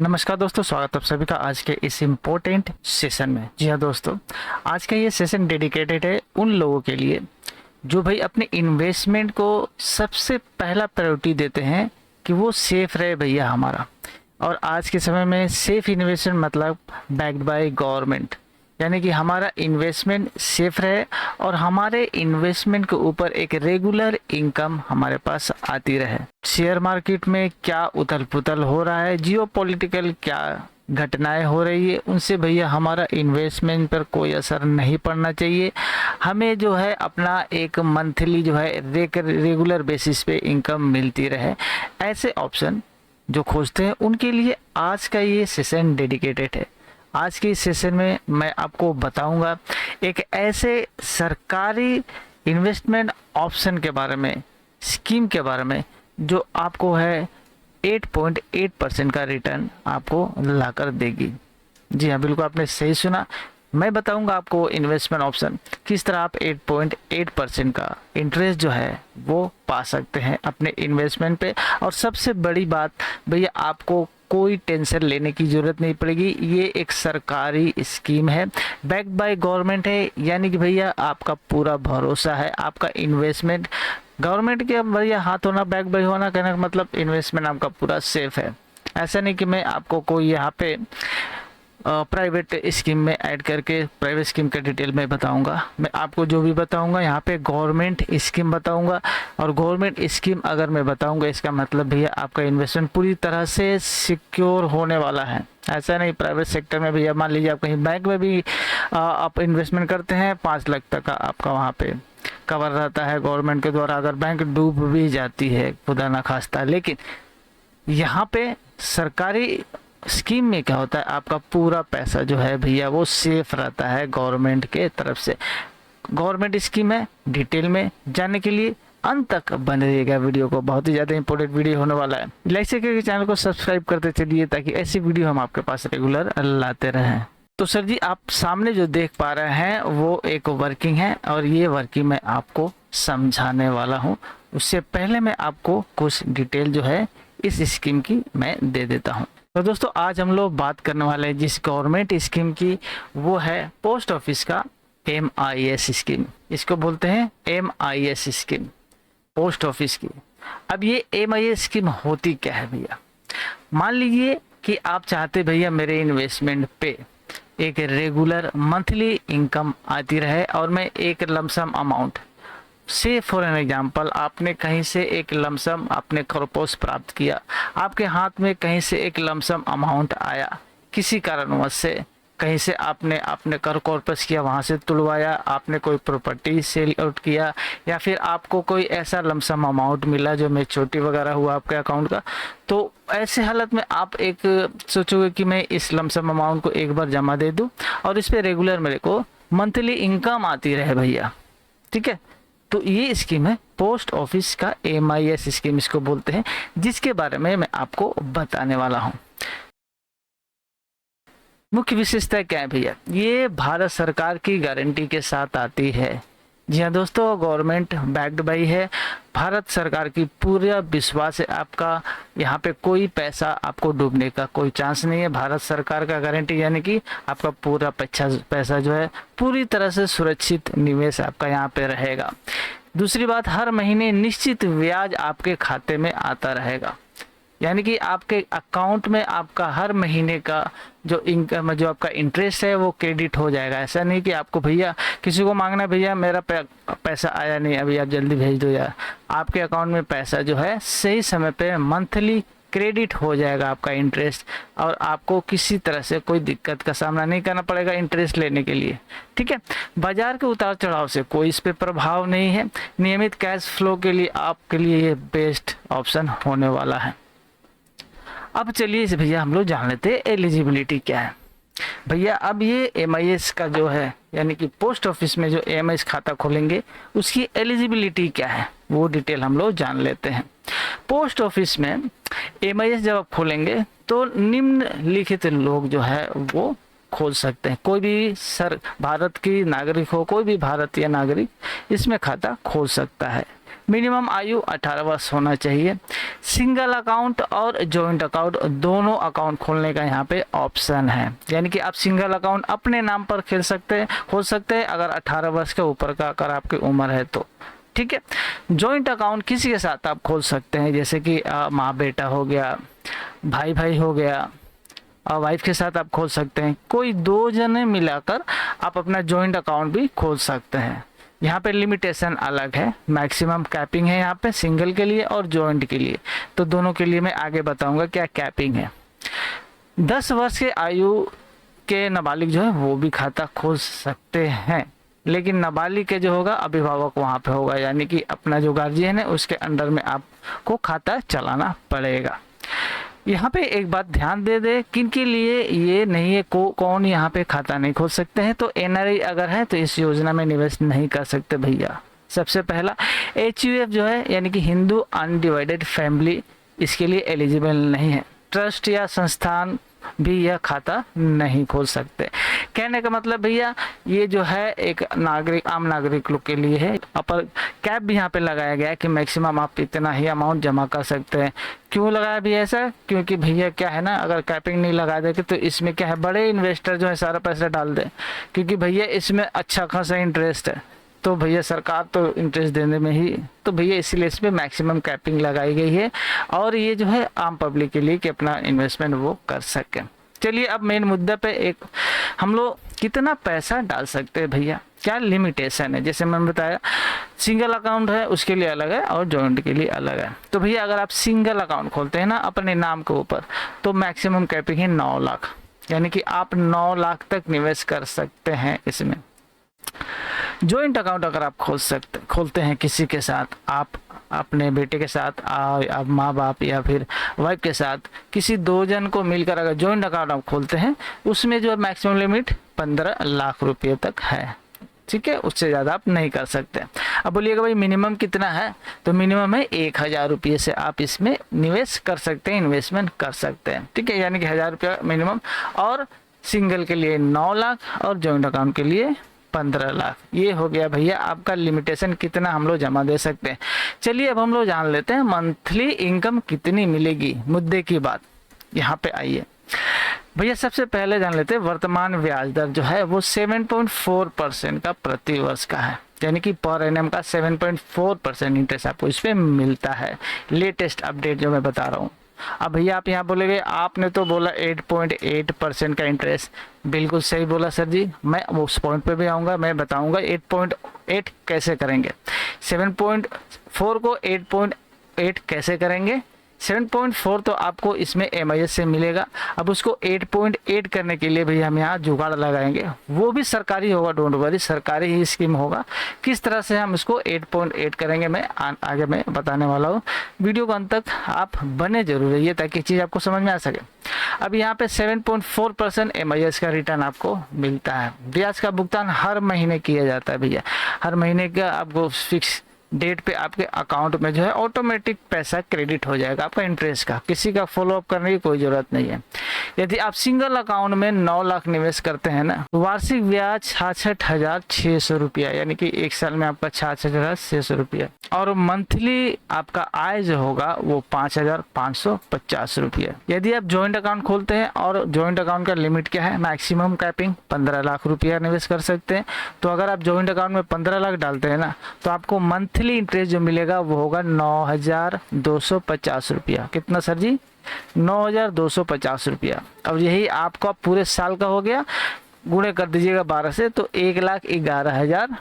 नमस्कार दोस्तों, स्वागत है आप सभी का आज के इस इम्पोर्टेंट सेशन में। जी हाँ दोस्तों, आज का ये सेशन डेडिकेटेड है उन लोगों के लिए जो भाई अपने इन्वेस्टमेंट को सबसे पहला प्रायोरिटी देते हैं कि वो सेफ रहे भैया हमारा। और आज के समय में सेफ इन्वेस्टमेंट मतलब बैक्ड बाय गवर्नमेंट, यानी कि हमारा इन्वेस्टमेंट सेफ रहे और हमारे इन्वेस्टमेंट के ऊपर एक रेगुलर इनकम हमारे पास आती रहे। शेयर मार्केट में क्या उथल पुथल हो रहा है, जियो पॉलिटिकल क्या घटनाएं हो रही है, उनसे भैया हमारा इन्वेस्टमेंट पर कोई असर नहीं पड़ना चाहिए। हमें जो है अपना एक मंथली जो है रेगुलर बेसिस पे इनकम मिलती रहे। ऐसे ऑप्शन जो खोजते हैं उनके लिए आज का ये सेशन डेडिकेटेड है। आज के इस सेशन में मैं आपको बताऊंगा एक ऐसे सरकारी इन्वेस्टमेंट ऑप्शन के बारे में, स्कीम के बारे में, जो आपको है 8.8% का रिटर्न आपको लाकर देगी। जी हाँ, बिल्कुल आपने सही सुना। मैं बताऊंगा आपको इन्वेस्टमेंट ऑप्शन किस तरह आप 8.8% का इंटरेस्ट जो है वो पा सकते हैं अपने इन्वेस्टमेंट पे। और सबसे बड़ी बात भैया, आपको कोई टेंशन लेने की ज़रूरत नहीं पड़ेगी। ये एक सरकारी स्कीम है, बैक्ड बाय गवर्नमेंट है, यानी कि भैया आपका पूरा भरोसा है। आपका इन्वेस्टमेंट गवर्नमेंट के भैया हाथ होना, बैक बाय होना, कहने का मतलब इन्वेस्टमेंट आपका पूरा सेफ है। ऐसा नहीं कि मैं आपको कोई यहाँ पे प्राइवेट स्कीम में ऐड करके प्राइवेट स्कीम के डिटेल में बताऊंगा। मैं आपको जो भी बताऊंगा यहाँ पे गवर्नमेंट स्कीम बताऊंगा। और गवर्नमेंट स्कीम अगर मैं बताऊंगा इसका मतलब भैया आपका इन्वेस्टमेंट पूरी तरह से सिक्योर होने वाला है। ऐसा नहीं प्राइवेट सेक्टर में भैया, मान लीजिए आप कहीं बैंक में भी आप इन्वेस्टमेंट करते हैं, 5 लाख तक का आपका वहाँ पे कवर रहता है गवर्नमेंट के द्वारा, अगर बैंक डूब भी जाती है खुदा ना खास्ता। लेकिन यहाँ पे सरकारी स्कीम में क्या होता है, आपका पूरा पैसा जो है भैया वो सेफ रहता है गवर्नमेंट के तरफ से। गवर्नमेंट स्कीम है, डिटेल में जानने के लिए अंत तक बने रहिएगा वीडियो को, बहुत ही ज़्यादा इंपॉर्टेंट वीडियो होने वाला है। लाइक के चैनल को सब्सक्राइब करते चलिए ताकि ऐसी वीडियो हम आपके पास रेगुलर लाते रहें। तो सर जी, आप सामने जो देख पा रहे हैं वो एक वर्किंग है और ये वर्किंग मैं आपको समझाने वाला हूँ। उससे पहले मैं आपको कुछ डिटेल जो है इस स्कीम की मैं दे देता हूँ। तो दोस्तों, आज हम लोग बात करने वाले हैं जिस गवर्नमेंट स्कीम की, वो है पोस्ट ऑफिस का MIS स्कीम। इसको बोलते हैं MIS स्कीम, पोस्ट ऑफिस की। अब ये MIS स्कीम होती क्या है भैया? मान लीजिए कि आप चाहते भैया मेरे इन्वेस्टमेंट पे एक रेगुलर मंथली इनकम आती रहे और मैं एक लमसम अमाउंट से, फॉर एन एग्जाम्पल, आपने कहीं से एक लमसम आपने कॉर्पस प्राप्त किया, आपके हाथ में कहीं से एक लमसम अमाउंट आया, किसी कारणवश से कहीं से आपने कर कॉर्पस किया, वहाँ से तुड़वाया, आपने कोई प्रॉपर्टी सेल आउट किया, या फिर आपको कोई ऐसा लमसम अमाउंट मिला जो मैच्योरिटी वगैरह हुआ आपके अकाउंट का। तो ऐसे हालत में आप एक सोचोगे कि मैं इस लमसम अमाउंट को एक बार जमा दे दूँ और इस पर रेगुलर मेरे को मंथली इनकम आती रहे भैया। ठीक है, तो ये स्कीम है पोस्ट ऑफिस का MIS स्कीम इसको बोलते हैं, जिसके बारे में मैं आपको बताने वाला हूँ। मुख्य विशेषता क्या है भैया? ये भारत सरकार की गारंटी के साथ आती है। जी हाँ दोस्तों, गवर्नमेंट बैक्ड बाई है, भारत सरकार की पूरा विश्वास है आपका। यहाँ पे कोई पैसा आपको डूबने का कोई चांस नहीं है। भारत सरकार का गारंटी, यानी कि आपका पूरा पैसा जो है पूरी तरह से सुरक्षित निवेश आपका यहाँ पे रहेगा। दूसरी बात, हर महीने निश्चित ब्याज आपके खाते में आता रहेगा, यानी कि आपके अकाउंट में आपका हर महीने का जो इनकम, जो आपका इंटरेस्ट है वो क्रेडिट हो जाएगा। ऐसा नहीं कि आपको भैया किसी को मांगना, भैया मेरा पैसा आया नहीं अभी आप जल्दी भेज दो यार। आपके अकाउंट में पैसा जो है सही समय पे मंथली क्रेडिट हो जाएगा आपका इंटरेस्ट, और आपको किसी तरह से कोई दिक्कत का सामना नहीं करना पड़ेगा इंटरेस्ट लेने के लिए। ठीक है, बाजार के उतार चढ़ाव से कोई इस पे प्रभाव नहीं है। नियमित कैश फ्लो के लिए आपके लिए ये बेस्ट ऑप्शन होने वाला है। अब चलिए इसे भैया हम लोग जान लेते हैं एलिजिबिलिटी क्या है। भैया अब ये MIS का जो है, यानी कि पोस्ट ऑफिस में जो MIS खाता खोलेंगे उसकी एलिजिबिलिटी क्या है वो डिटेल हम लोग जान लेते हैं। पोस्ट ऑफिस में MIS जब आप खोलेंगे तो निम्नलिखित लोग जो है वो खोल सकते हैं। कोई भी भारत की नागरिक हो, कोई भी भारतीय नागरिक इसमें खाता खोल सकता है। मिनिमम आयु 18 वर्ष होना चाहिए। सिंगल अकाउंट और जॉइंट अकाउंट दोनों अकाउंट खोलने का यहाँ पे ऑप्शन है, यानी कि आप सिंगल अकाउंट अपने नाम पर खोल सकते हैं अगर 18 वर्ष के ऊपर का अगर आपकी उम्र है तो, ठीक है। जॉइंट अकाउंट किसी के साथ आप खोल सकते हैं, जैसे कि माँ बेटा हो गया, भाई भाई हो गया, और वाइफ के साथ आप खोल सकते हैं। कोई 2 जने मिलाकर आप अपना जॉइंट अकाउंट भी खोल सकते हैं। यहाँ पे लिमिटेशन अलग है, मैक्सिमम कैपिंग है यहाँ पे सिंगल के लिए और जॉइंट के लिए, तो दोनों के लिए मैं आगे बताऊंगा क्या कैपिंग है। 10 वर्ष के आयु के नाबालिग जो है वो भी खाता खोल सकते हैं, लेकिन नाबालिग के जो होगा अभिभावक वहाँ पे होगा, यानी कि अपना जो गार्जियन है उसके अंडर में आपको खाता चलाना पड़ेगा। यहाँ पे एक बात ध्यान दे किनके लिए ये नहीं है, कौन यहाँ पे खाता नहीं खोल सकते हैं। तो एनआरआई अगर है तो इस योजना में निवेश नहीं कर सकते भैया। सबसे पहला HUF जो है यानी कि हिंदू अनडिवाइडेड फैमिली, इसके लिए एलिजिबल नहीं है। ट्रस्ट या संस्थान भी यह खाता नहीं खोल सकते। कहने का मतलब भैया ये जो है एक आम नागरिक लोग के लिए है। अपर कैप भी यहाँ पे लगाया गया है कि मैक्सिमम आप इतना ही अमाउंट जमा कर सकते हैं। क्यों लगाया भी ऐसा, क्योंकि भैया क्या है ना, अगर कैपिंग नहीं लगा देते तो इसमें क्या है बड़े इन्वेस्टर जो है सारा पैसा डाल दें, क्योंकि भैया इसमें अच्छा खासा इंटरेस्ट है, तो भैया सरकार तो इंटरेस्ट देने में ही, तो भैया इसीलिए इसमें मैक्सिमम कैपिंग लगाई गई है और ये जो है आम पब्लिक के लिए कि अपना इन्वेस्टमेंट वो कर सकें। चलिए अब मेन मुद्दे पे एक हम लोग कितना पैसा डाल सकते हैं भैया, क्या लिमिटेशन है। जैसे मैंने बताया सिंगल अकाउंट है उसके लिए अलग है और जॉइंट के लिए अलग है। तो भैया अगर आप सिंगल अकाउंट खोलते हैं ना अपने नाम के ऊपर, तो मैक्सिमम कैपिंग है 9 लाख, यानी कि आप 9 लाख तक निवेश कर सकते हैं इसमें। जॉइंट अकाउंट अगर आप खोलते हैं किसी के साथ, आप अपने बेटे के साथ, आप माँ बाप या फिर वाइफ के साथ, किसी 2 जन को मिलकर अगर जॉइंट अकाउंट आप खोलते हैं, उसमें जो मैक्सिमम लिमिट 15 लाख रुपये तक है, ठीक है, उससे ज़्यादा आप नहीं कर सकते। अब बोलिएगा भाई मिनिमम कितना है, तो मिनिमम है 1000 रुपये से आप इसमें निवेश कर सकते हैं, इन्वेस्टमेंट कर सकते हैं, ठीक है, यानी कि 1000 रुपया मिनिमम। और सिंगल के लिए 9 लाख और जॉइंट अकाउंट के लिए 15 लाख। ये हो गया भैया आपका लिमिटेशन, कितना हम लोग जमा दे सकते हैं। चलिए अब हम लोग जान लेते हैं मंथली इनकम कितनी मिलेगी। मुद्दे की बात यहाँ पे आइए भैया। सबसे पहले जान लेते हैं वर्तमान ब्याज दर जो है वो 7.4% का प्रति वर्ष का है, यानी कि पर एनएम का 7.4% इंटरेस्ट आपको इस पे मिलता है। लेटेस्ट अपडेट जो मैं बता रहा हूँ। अब भैया आप यहाँ बोलेंगे आपने तो बोला 8.8% का इंटरेस्ट, बिल्कुल सही बोला सर जी, मैं उस पॉइंट पे भी आऊँगा, मैं बताऊँगा 8.8 कैसे करेंगे, 7.4 को 8.8 कैसे करेंगे। 7.4 तो आपको इसमें MIS से मिलेगा। अब उसको 8.8 करने के लिए भैया हम यहाँ जुगाड़ लगाएंगे, वो भी सरकारी होगा, डोंट वरी, सरकारी ही स्कीम होगा। किस तरह से हम इसको 8.8 करेंगे मैं आगे मैं बताने वाला हूँ। वीडियो को अंत तक आप बने जरूर रहिए ताकि चीज़ आपको समझ में आ सके। अब यहाँ पे 7.4% MIS का रिटर्न आपको मिलता है। ब्याज का भुगतान हर महीने किया जाता है भैया, हर महीने का आपको फिक्स डेट पे आपके अकाउंट में जो है ऑटोमेटिक पैसा क्रेडिट हो जाएगा आपका इंटरेस्ट का, किसी का फॉलोअप करने की कोई ज़रूरत नहीं है। यदि आप सिंगल अकाउंट में 9 लाख निवेश करते हैं ना, वार्षिक ब्याज 66,600 रुपया, यानी कि 1 साल में आपका 66,600 रुपया, और मंथली आपका आय जो होगा वो 5,550 रुपया। यदि आप ज्वाइंट अकाउंट खोलते हैं, और ज्वाइंट अकाउंट का लिमिट क्या है, मैक्सिमम कैपिंग 15 लाख रुपया निवेश कर सकते हैं। तो अगर आप ज्वाइंट अकाउंट में 15 लाख डालते हैं ना, तो आपको मंथली इंटरेस्ट जो मिलेगा वो होगा 9,250 रुपया। कितना सर जी? 9,250 रुपया। अब यही आपका पूरे साल का हो गया, गुणे कर दीजिएगा 12 से, तो 1,11,000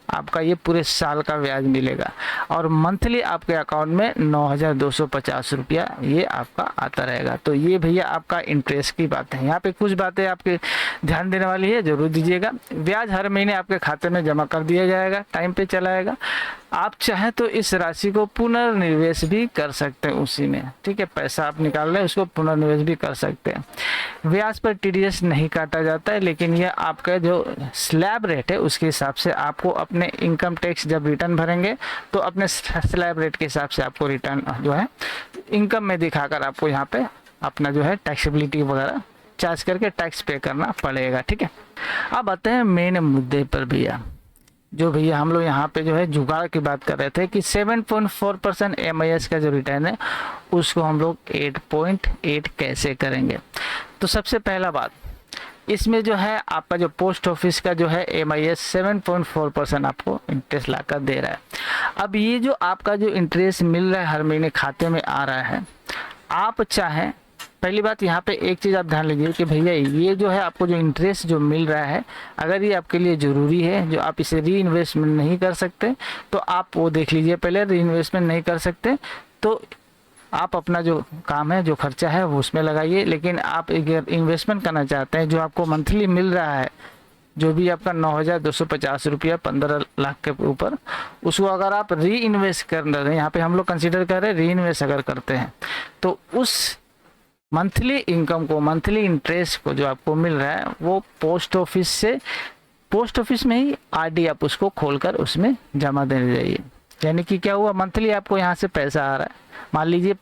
आपका ये पूरे साल का ब्याज मिलेगा। और मंथली आपके अकाउंट में 9,250 रुपया ये आपका आता रहेगा। तो ये भैया आपका इंटरेस्ट की बात है। यहाँ पे कुछ बातें आपके ध्यान देने वाली है, जरूर दीजिएगा। ब्याज हर महीने आपके खाते में जमा कर दिया जाएगा, टाइम पे चला आएगा। आप चाहें तो इस राशि को पुनर्निवेश भी कर सकते हैं उसी में, ठीक है, पैसा आप निकाल रहे हैं उसको पुनर्निवेश भी कर सकते हैं। ब्याज पर TDS नहीं काटा जाता है, लेकिन यह आपका जो स्लैब रेट है उसके हिसाब से आपको अपने इनकम टैक्स जब रिटर्न भरेंगे तो अपने स्लैब रेट के हिसाब से आपको रिटर्न जो है इनकम में दिखाकर आपको यहाँ पे अपना जो है टैक्सेबिलिटी वगैरह चार्ज करके टैक्स पे करना पड़ेगा, ठीक है। अब आते हैं मेन मुद्दे पर भैया। जो भैया हम लोग यहाँ पे जो है जुगाड़ की बात कर रहे थे कि 7.4% MIS का जो रिटर्न है उसको हम लोग 8.8 कैसे करेंगे। तो सबसे पहला बात, इसमें जो है आपका जो पोस्ट ऑफिस का जो है MIS 7.4% आपको इंटरेस्ट लाकर दे रहा है। अब ये जो आपका जो इंटरेस्ट मिल रहा है हर महीने खाते में आ रहा है, आप चाहें, पहली बात यहाँ पे एक चीज़ आप ध्यान लीजिए कि भैया ये जो है आपको जो इंटरेस्ट जो मिल रहा है, अगर ये आपके लिए ज़रूरी है, जो आप इसे री इन्वेस्टमेंट नहीं कर सकते तो आप वो देख लीजिए। पहले री इन्वेस्टमेंट नहीं कर सकते तो आप अपना जो काम है, जो खर्चा है वो उसमें लगाइए। लेकिन आप अगर इन्वेस्टमेंट करना चाहते हैं, जो आपको मंथली मिल रहा है, जो भी आपका 9,250 रुपया 15 लाख के ऊपर, उसको अगर आप री इन्वेस्ट कर रहे हैं, यहाँ पे हम लोग कंसिडर कर रहे हैं री इन्वेस्ट अगर करते हैं, तो उस मंथली इनकम को, मंथली इंटरेस्ट को जो आपको मिल रहा है वो पोस्ट ऑफिस में ही RD आप उसको खोलकर उसमें जमा देने जाइए। यानी कि क्या हुआ, मंथली आपको यहाँ से पैसा आ रहा है, मान लीजिए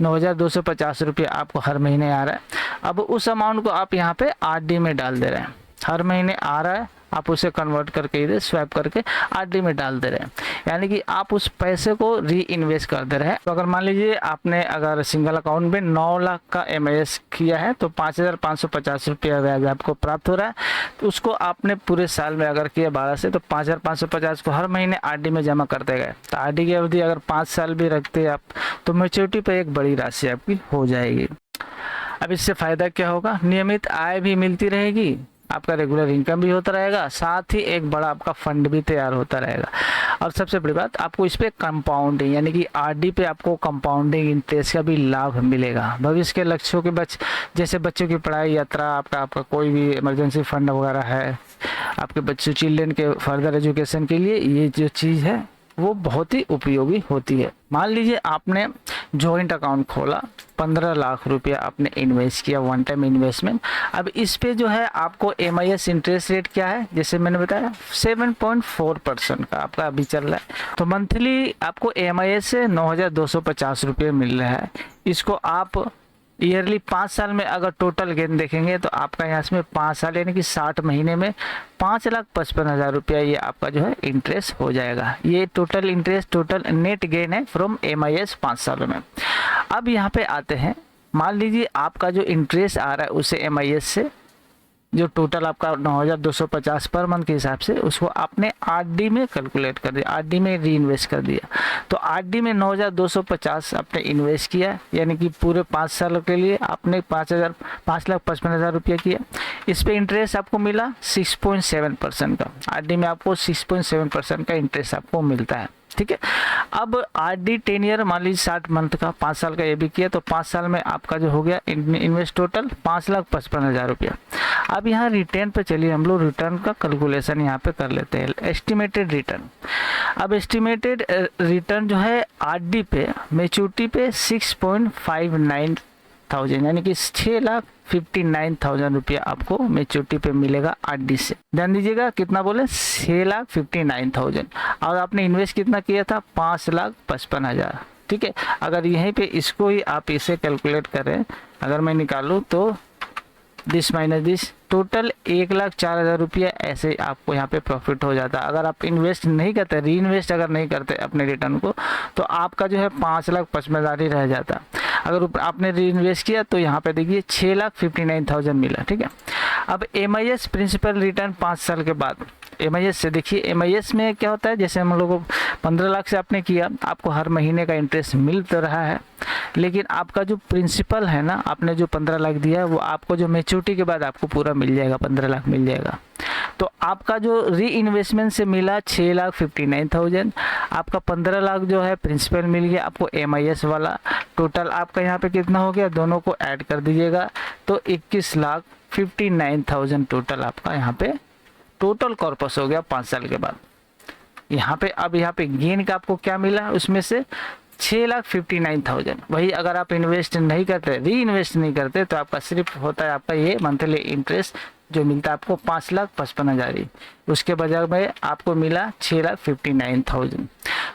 9,250 रुपया आपको हर महीने आ रहा है। अब उस अमाउंट को आप यहाँ पे RD में डाल दे रहे हैं, हर महीने आ रहा है, आप उसे कन्वर्ट करके इधर स्वैप करके RD में डाल दे रहे हैं। यानी कि आप उस पैसे को री इन्वेस्ट कर दे रहे हैं। तो अगर मान लीजिए आपने अगर सिंगल अकाउंट में 9 लाख का MIS किया है तो 5,550 रुपया ब्याज आपको प्राप्त हो रहा है। तो उसको आपने पूरे साल में अगर किया 12 से, तो 5,550 को हर महीने RD में जमा करते गए। तो RD की अवधि अगर 5 साल भी रखते आप तो मैच्योरिटी पर एक बड़ी राशि आपकी हो जाएगी। अब इससे फ़ायदा क्या होगा, नियमित आय भी मिलती रहेगी, आपका रेगुलर इनकम भी होता रहेगा, साथ ही एक बड़ा आपका फंड भी तैयार होता रहेगा। और सबसे बड़ी बात, आपको इस पे कंपाउंडिंग यानी कि RD पे आपको कंपाउंडिंग इंटरेस्ट का भी लाभ मिलेगा। भविष्य के लक्ष्यों के जैसे बच्चों की पढ़ाई, यात्रा, आपका कोई भी इमरजेंसी फंड वगैरह है, आपके बच्चों चिल्ड्रन के फर्दर एजुकेशन के लिए ये जो चीज़ है वो बहुत ही उपयोगी होती है। मान लीजिए आपने जॉइंट अकाउंट खोला, 15 लाख रुपया आपने इन्वेस्ट किया, वन टाइम इन्वेस्टमेंट। अब इस पे जो है आपको MIS इंटरेस्ट रेट क्या है, जैसे मैंने बताया 7.4% का आपका अभी चल रहा है। तो मंथली आपको MIS से 9,250 रुपये मिल रहा है। इसको आप ईयरली 5 साल में अगर टोटल गेन देखेंगे तो आपका यहाँ में 5 साल यानी कि 60 महीने में 5,55,000 रुपया ये आपका जो है इंटरेस्ट हो जाएगा। ये total interest, total net gain है फ्रॉम MIS 5 सालों में। अब यहाँ पे आते हैं, मान लीजिए आपका जो इंटरेस्ट आ रहा है उसे MIS से जो टोटल आपका 9,250 पर मंथ के हिसाब से, उसको आपने RD में कैलकुलेट कर दिया, RD में री इन्वेस्ट कर दिया। तो RD में 9,250 आपने इन्वेस्ट किया, यानी कि पूरे 5 सालों के लिए आपने 5,55,000 रुपया किया। इस पे इंटरेस्ट आपको मिला 6.7% का। RD में आपको 6.7% का इंटरेस्ट आपको मिलता है, ठीक है। अब RD 10 ईयर, मान लीजिए 60 मंथ का, 5 साल का ये भी किया, तो 5 साल में आपका जो हो गया इन्वेस्ट टोटल 5,55,000 रुपया। अब यहाँ रिटर्न पे चलिए, हम लोग रिटर्न का कैलकुलेशन यहाँ पे कर लेते हैं, एस्टिमेटेड रिटर्न। अब एस्टिमेटेड रिटर्न जो है RD पे मैच्योरिटी पे 6.59,000 यानी कि 6,59,000 रुपया आपको मैच्योरिटी पे मिलेगा RD से। ध्यान दीजिएगा कितना बोले, 6,59,000, और आपने इन्वेस्ट कितना किया था, 5,55,000, ठीक है। अगर यहीं पे इसको ही आप इसे कैलकुलेट करें, अगर मैं निकालूँ तो दिस माइनस दिस, टोटल 1,04,000 रुपया ऐसे आपको यहाँ पे प्रॉफिट हो जाता है। अगर आप इन्वेस्ट नहीं करते, री इन्वेस्ट अगर नहीं करते अपने रिटर्न को, तो आपका जो है 5,55,000 ही रह जाता। अगर आपने री इन्वेस्ट किया तो यहाँ पे देखिए 6,59,000 मिला, ठीक है। अब MIS प्रिंसिपल रिटर्न 5 साल के बाद MIS से देखिए, MIS में क्या होता है, जैसे हम लोगों को 15 लाख से आपने किया, आपको हर महीने का इंटरेस्ट मिल तो रहा है, लेकिन आपका जो प्रिंसिपल है ना, आपने जो 15 लाख दिया है वो आपको जो मैच्योरिटी के बाद आपको पूरा मिल जाएगा, 15 लाख मिल जाएगा। तो आपका जो री इन्वेस्टमेंट से मिला 6,59,000, आपका 15 लाख जो है प्रिंसिपल मिल गया आपको MIS वाला। टोटल आपका यहाँ पे कितना हो गया, दोनों को ऐड कर दीजिएगा तो 21,59,000 टोटल आपका यहाँ पे टोटल कॉर्पस हो गया 5 साल के बाद। यहाँ पे अब यहाँ पे गेन का आपको क्या मिला, उसमें से 6,59,000। वही अगर आप इन्वेस्ट नहीं करते, री इन्वेस्ट नहीं करते, तो आपका सिर्फ होता है आपका ये मंथली इंटरेस्ट जो मिलता है आपको 5,55,000, उसके बजाय में आपको मिला 6,59,000।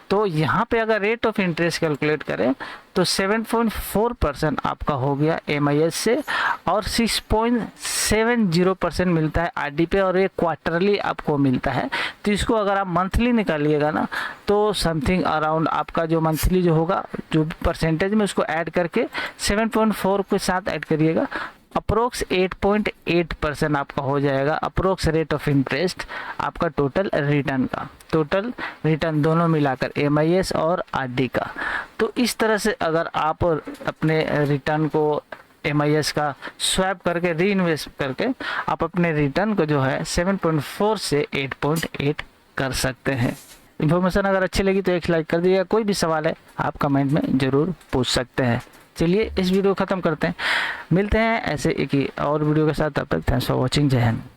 तो यहाँ पे अगर रेट ऑफ इंटरेस्ट कैलकुलेट करें तो 7.4% आपका हो गया MIS से, और 6.70% मिलता है RD पे, और ये क्वार्टरली आपको मिलता है। तो इसको अगर आप मंथली निकालिएगा ना तो समथिंग अराउंड आपका जो मंथली जो होगा, जो परसेंटेज में उसको ऐड करके 7.4 के साथ ऐड करिएगा, अप्रोक्स 8.8% आपका हो जाएगा अप्रोक्स रेट ऑफ इंटरेस्ट आपका टोटल रिटर्न का, टोटल रिटर्न दोनों मिलाकर MIS और RD का। तो इस तरह से अगर आप अपने रिटर्न को MIS का स्वैप करके री इन्वेस्ट करके आप अपने रिटर्न को जो है 7.4 से 8.8 कर सकते हैं। इन्फॉर्मेशन अगर अच्छी लगी तो एक लाइक कर दीजिएगा। कोई भी सवाल है आप कमेंट में ज़रूर पूछ सकते हैं। चलिए इस वीडियो को ख़त्म करते हैं, मिलते हैं ऐसे एक ही और वीडियो के साथ। तब तक थैंक्स फॉर वॉचिंग। जय हिंद।